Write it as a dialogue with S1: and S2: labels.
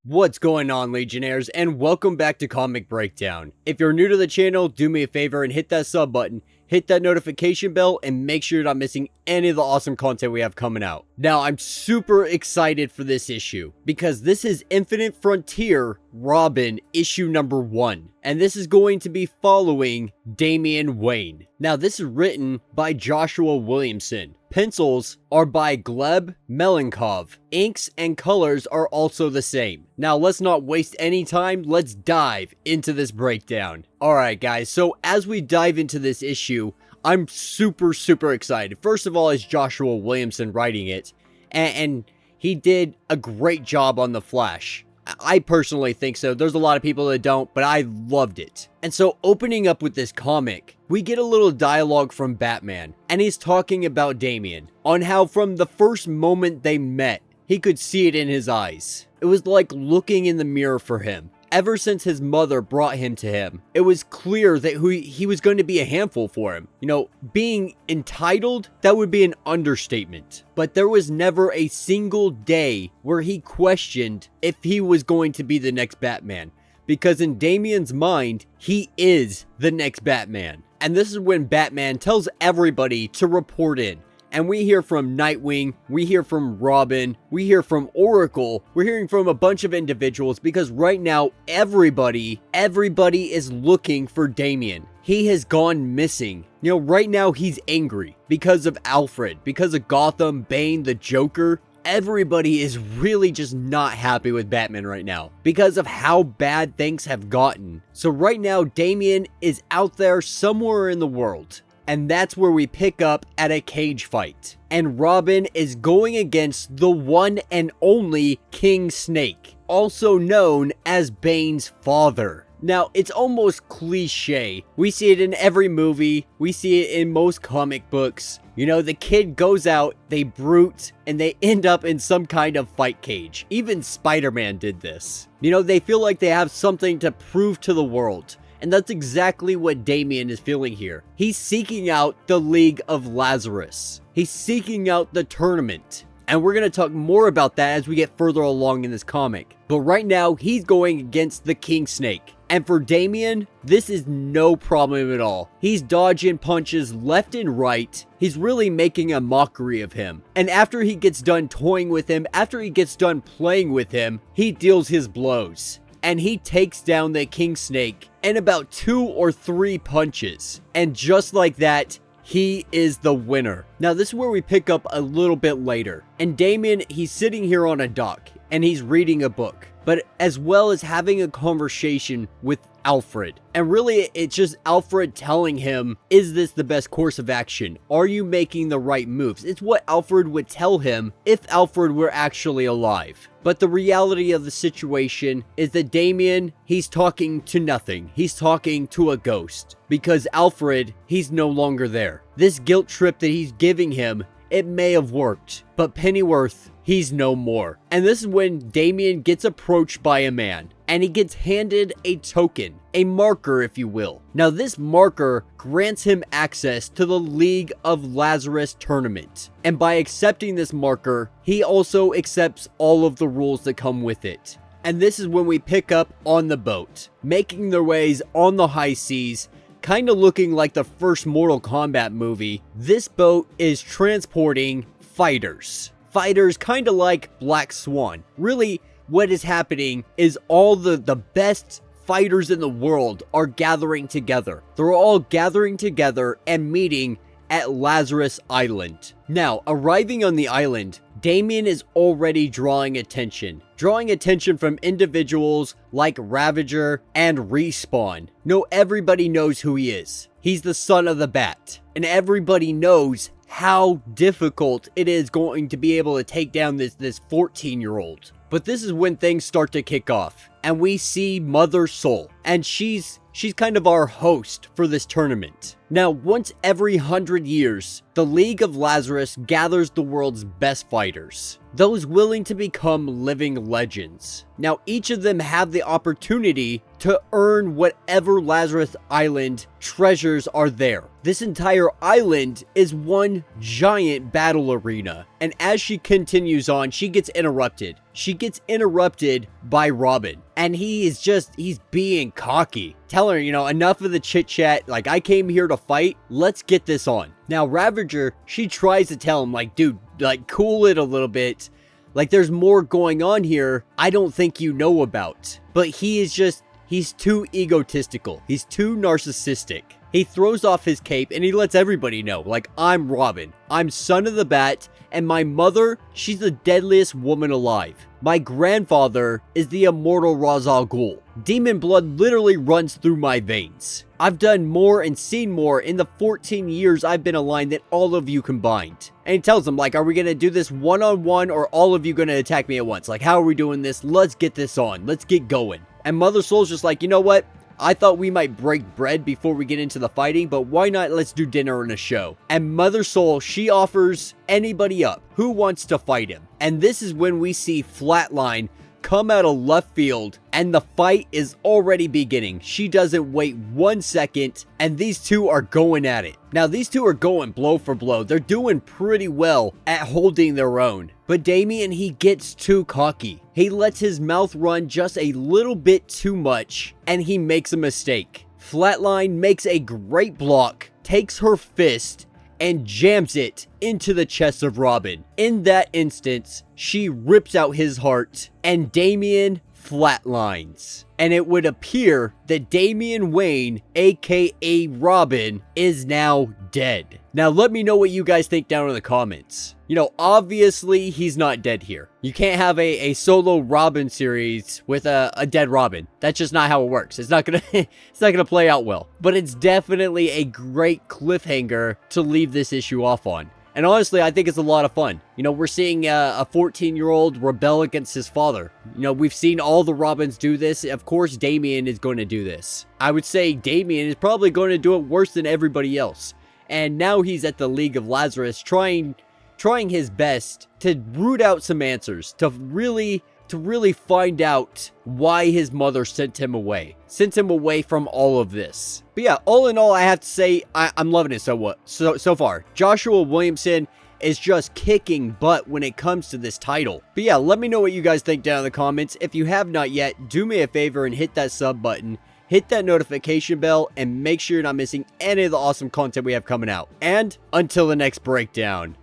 S1: What's going on, Legionnaires, and welcome back to Comic Breakdown. If you're new to the channel, do me a favor and hit that sub button, hit that notification bell, and make sure you're not missing any of the awesome content we have coming out. Now, I'm super excited for this issue, because this is Infinite Frontier Robin issue number 1, and this is going to be following Damian Wayne. Now, this is written by Joshua Williamson. Pencils are by Gleb Melenkov. Inks and colors are also the same. Now, let's not waste any time. Let's dive into this breakdown. Alright guys, so as we dive into this issue, I'm super excited. First of all, it's Joshua Williamson writing it, and he did a great job on The Flash. I personally think so. There's a lot of people that don't, but I loved it. And so opening up with this comic, we get a little dialogue from Batman, and he's talking about Damian, on how from the first moment they met, he could see it in his eyes. It was like looking in the mirror for him. Ever since his mother brought him to him, it was clear that he was going to be a handful for him. You know, being entitled, that would be an understatement. But there was never a single day where he questioned if he was going to be the next Batman. Because in Damian's mind, he is the next Batman. And this is when Batman tells everybody to report in. And we hear from Nightwing, we hear from Robin, we hear from Oracle, we're hearing from a bunch of individuals because right now, everybody is looking for Damian. He has gone missing. You know, right now he's angry because of Alfred, because of Gotham, Bane, the Joker. Everybody is really just not happy with Batman right now because of how bad things have gotten. So right now, Damian is out there somewhere in the world. And that's where we pick up at a cage fight. And Robin is going against the one and only King Snake, also known as Bane's father. Now, it's almost cliche. We see it in every movie. We see it in most comic books. You know, the kid goes out, they brute, and they end up in some kind of fight cage. Even Spider-Man did this. You know, they feel like they have something to prove to the world. And that's exactly what Damian is feeling here. He's seeking out the League of Lazarus. He's seeking out the tournament. And we're going to talk more about that as we get further along in this comic. But right now, he's going against the King Snake. And for Damian, this is no problem at all. He's dodging punches left and right. He's really making a mockery of him. And after he gets done toying with him, after he gets done playing with him, he deals his blows. And he takes down the King Snake in about 2 or 3 punches. And just like that, he is the winner. Now, this is where we pick up a little bit later. And Damian, he's sitting here on a dock, and he's reading a book. But as well as having a conversation with Alfred. And really, it's just Alfred telling him, is this the best course of action? Are you making the right moves? It's what Alfred would tell him if Alfred were actually alive. But the reality of the situation is that Damian, he's talking to nothing. He's talking to a ghost. Because Alfred, he's no longer there. This guilt trip that he's giving him, it may have worked. But Pennyworth, he's no more. And this is when Damian gets approached by a man. And he gets handed a token, a marker if you will. Now this marker grants him access to the League of Lazarus tournament. And by accepting this marker, he also accepts all of the rules that come with it. And this is when we pick up on the boat, making their ways on the high seas, kind of looking like the first Mortal Kombat movie. This boat is transporting fighters. Fighters kind of like Black Swan. Really, what is happening is all the best fighters in the world are gathering together. They're all gathering together and meeting at Lazarus Island. Now, arriving on the island, Damian is already drawing attention. Drawing attention from individuals like Ravager and Respawn. No, everybody knows who he is. He's the son of the Bat. And everybody knows how difficult it is going to be able to take down this 14-year-old. But this is when things start to kick off. and we see Mother Soul, and she's kind of our host for this tournament. Now, once every 100 years, the League of Lazarus gathers the world's best fighters, those willing to become living legends. Now, each of them have the opportunity to earn whatever Lazarus Island treasures are there. This entire island is one giant battle arena, and as she continues on, she gets interrupted. She gets interrupted by Robin, and he's being cocky, telling her, enough of the chit chat, like, I came here to fight, let's get this on. Now, Ravager, she tries to tell him, like, dude, like, cool it a little bit, like, there's more going on here I don't think you know about. But he's too egotistical, he's too narcissistic. He throws off his cape and he lets everybody know, like, I'm Robin, I'm son of the Bat, and my mother, she's the deadliest woman alive. My grandfather is the immortal Ra's al Ghul. Demon blood literally runs through my veins. I've done more and seen more in the 14 years I've been aligned than all of you combined. And he tells them, like, are we going to do this one-on-one, or all of you going to attack me at once? Like, how are we doing this? Let's get this on. Let's get going. And Mother Soul's just like, you know what? I thought we might break bread before we get into the fighting, but why not let's do dinner and a show? And Mother Soul, she offers anybody up who wants to fight him. And this is when we see Flatline come out of left field, and the fight is already beginning. She doesn't wait 1 second, and these two are going at it. Now, these two are going blow for blow. They're doing pretty well at holding their own. But Damian, he gets too cocky. He lets his mouth run just a little bit too much, and he makes a mistake. Flatline makes a great block, takes her fist, and jams it into the chest of Robin. In that instance, she rips out his heart, and Damian flatlines. And it would appear that Damian Wayne, aka Robin, is now dead. Now, let me know what you guys think down in the comments. Obviously, he's not dead here. You can't have a solo Robin series with a dead Robin. That's just not how it works. It's not gonna play out well. But it's definitely a great cliffhanger to leave this issue off on. And honestly, I think it's a lot of fun. We're seeing a 14-year-old rebel against his father. We've seen all the Robins do this. Of course, Damian is going to do this. I would say Damian is probably going to do it worse than everybody else. And now he's at the League of Lazarus trying his best to root out some answers, to really find out why his mother sent him away from all of this. But yeah, all in all, I have to say, I'm loving it so far. Joshua Williamson is just kicking butt when it comes to this title. But yeah, let me know what you guys think down in the comments. If you have not yet, do me a favor and hit that sub button, hit that notification bell, and make sure you're not missing any of the awesome content we have coming out. And until the next breakdown,